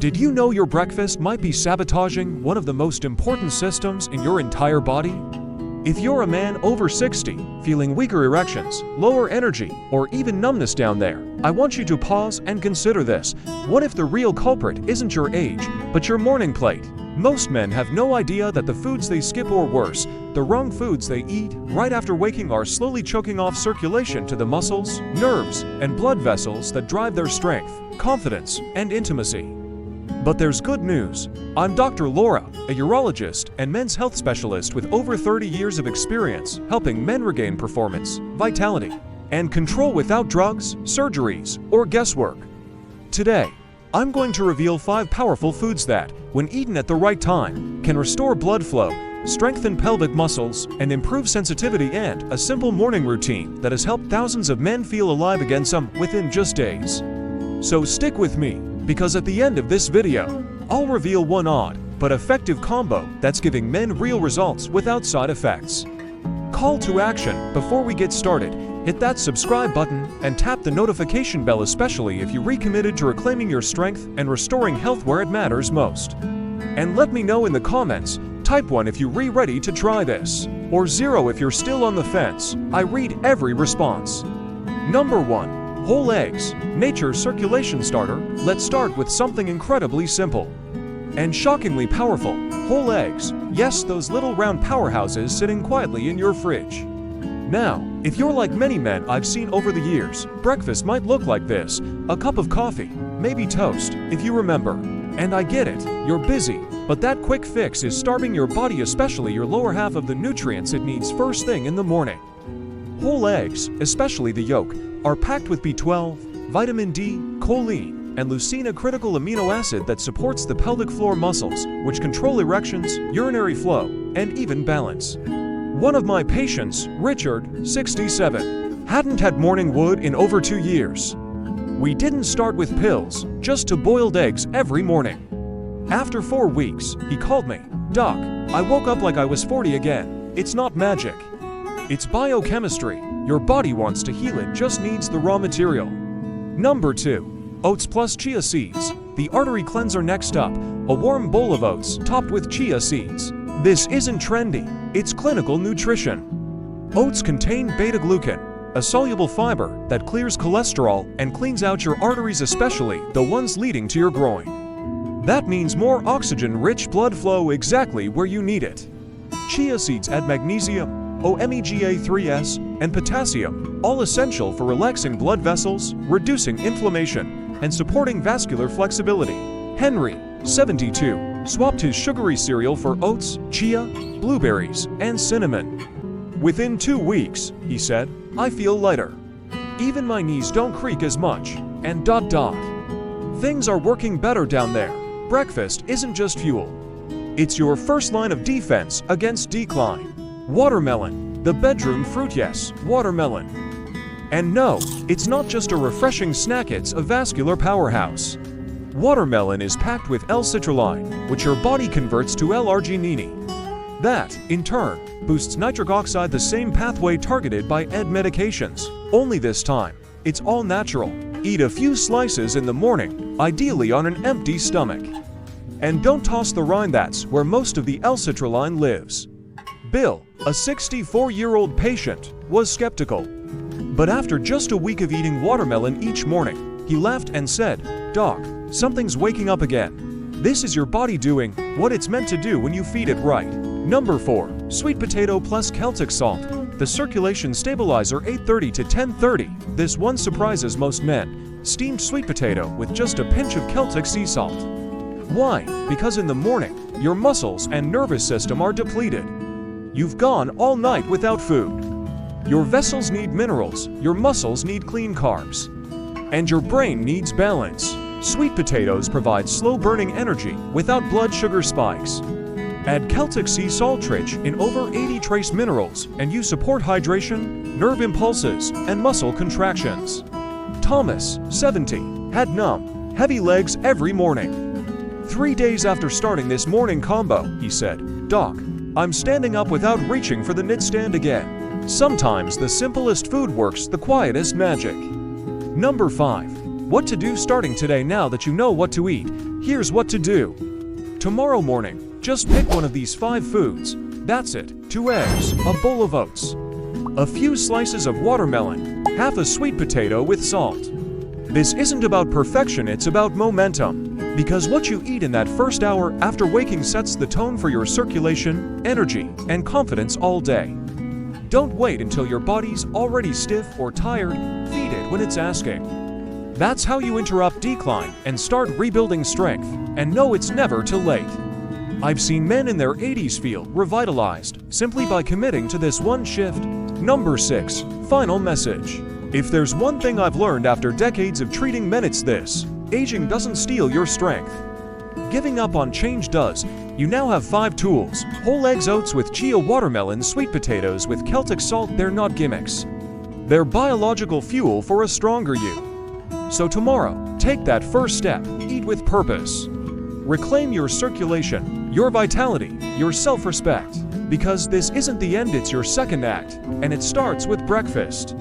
Did you know your breakfast might be sabotaging one of the most important systems in your entire body? If you're a man over 60, feeling weaker erections, lower energy, or even numbness down there, I want you to pause and consider this. What if the real culprit isn't your age, but your morning plate? Most men have no idea that the foods they skip, or worse, the wrong foods they eat right after waking, are slowly choking off circulation to the muscles, nerves, and blood vessels that drive their strength, confidence, and intimacy. But there's good news. I'm Dr. Laura, a urologist and men's health specialist with over 30 years of experience helping men regain performance, vitality, and control without drugs, surgeries, or guesswork. Today, I'm going to reveal 5 powerful foods that, when eaten at the right time, can restore blood flow, strengthen pelvic muscles, and improve sensitivity, and a simple morning routine that has helped thousands of men feel alive again, some within just days. So stick with me, because at the end of this video, I'll reveal one odd but effective combo that's giving men real results without side effects. Call to action: before we get started, hit that subscribe button and tap the notification bell, especially if you're recommitted to reclaiming your strength and restoring health where it matters most. And let me know in the comments, type 1 if you're ready to try this, or 0 if you're still on the fence. I read every response. Number 1. Whole eggs, nature's circulation starter. Let's start with something incredibly simple and shockingly powerful: whole eggs. Yes, those little round powerhouses sitting quietly in your fridge. Now, if you're like many men I've seen over the years, breakfast might look like this: a cup of coffee, maybe toast, if you remember. And I get it, you're busy, but that quick fix is starving your body, especially your lower half, of the nutrients it needs first thing in the morning. Whole eggs, especially the yolk, are packed with B12, vitamin D, choline, and leucine, a critical amino acid that supports the pelvic floor muscles, which control erections, urinary flow, and even balance. One of my patients, Richard, 67, hadn't had morning wood in over 2 years. We didn't start with pills, just to boiled eggs every morning. After 4 weeks, he called me, "Doc, I woke up like I was 40 again. It's not magic. It's biochemistry. Your body wants to heal, it just needs the raw material." Number 2. Oats plus chia seeds. The artery cleanser. Next up, a warm bowl of oats topped with chia seeds. This isn't trendy, it's clinical nutrition. Oats contain beta-glucan, a soluble fiber that clears cholesterol and cleans out your arteries, especially the ones leading to your groin. That means more oxygen-rich blood flow exactly where you need it. Chia seeds add magnesium, omega-3s, and potassium, all essential for relaxing blood vessels, reducing inflammation, and supporting vascular flexibility. Henry, 72, swapped his sugary cereal for oats, chia, blueberries, and cinnamon. Within 2 weeks, he said, "I feel lighter. Even my knees don't creak as much, and ... Things are working better down there." Breakfast isn't just fuel. It's your first line of defense against decline. Watermelon, the bedroom fruit. Yes, watermelon. And no, it's not just a refreshing snack, it's a vascular powerhouse. Watermelon is packed with L-citrulline, which your body converts to L-arginine. That, in turn, boosts nitric oxide, the same pathway targeted by medications. Only this time, it's all natural. Eat a few slices in the morning, ideally on an empty stomach. And don't toss the rind, that's where most of the L-citrulline lives. Bill, a 64-year-old patient, was skeptical. But after just a week of eating watermelon each morning, he laughed and said, "Doc, something's waking up again." This is your body doing what it's meant to do when you feed it right. Number 4. Sweet potato plus Celtic salt. The circulation stabilizer, 8:30 to 10:30. This one surprises most men. Steamed sweet potato with just a pinch of Celtic sea salt. Why? Because in the morning, your muscles and nervous system are depleted. You've gone all night without food. Your vessels need minerals, your muscles need clean carbs, and your brain needs balance. Sweet potatoes provide slow-burning energy without blood sugar spikes. Add Celtic sea salt, rich in over 80 trace minerals, and you support hydration, nerve impulses, and muscle contractions. Thomas, 70, had numb, heavy legs every morning. 3 days after starting this morning combo, he said, "Doc, I'm standing up without reaching for the nightstand again." Sometimes the simplest food works the quietest magic. Number 5. What to do starting today. Now that you know what to eat, Here's what to do. Tomorrow morning, just pick one of these 5 foods. That's it. 2 eggs, a bowl of oats, a few slices of watermelon, half a sweet potato with salt. This isn't about perfection, it's about momentum. Because what you eat in that first hour after waking sets the tone for your circulation, energy, and confidence all day. Don't wait until your body's already stiff or tired. Feed it when it's asking. That's how you interrupt decline and start rebuilding strength. And no, it's never too late. I've seen men in their 80s feel revitalized simply by committing to this one shift. Number 6. Final message. If there's one thing I've learned after decades of treating men, it's this: aging doesn't steal your strength. Giving up on change does. You now have 5 tools: whole eggs, oats with chia, watermelon, sweet potatoes with Celtic salt. They're not gimmicks. They're biological fuel for a stronger you. So tomorrow, take that first step. Eat with purpose. Reclaim your circulation, your vitality, your self-respect. Because this isn't the end, it's your second act, and it starts with breakfast.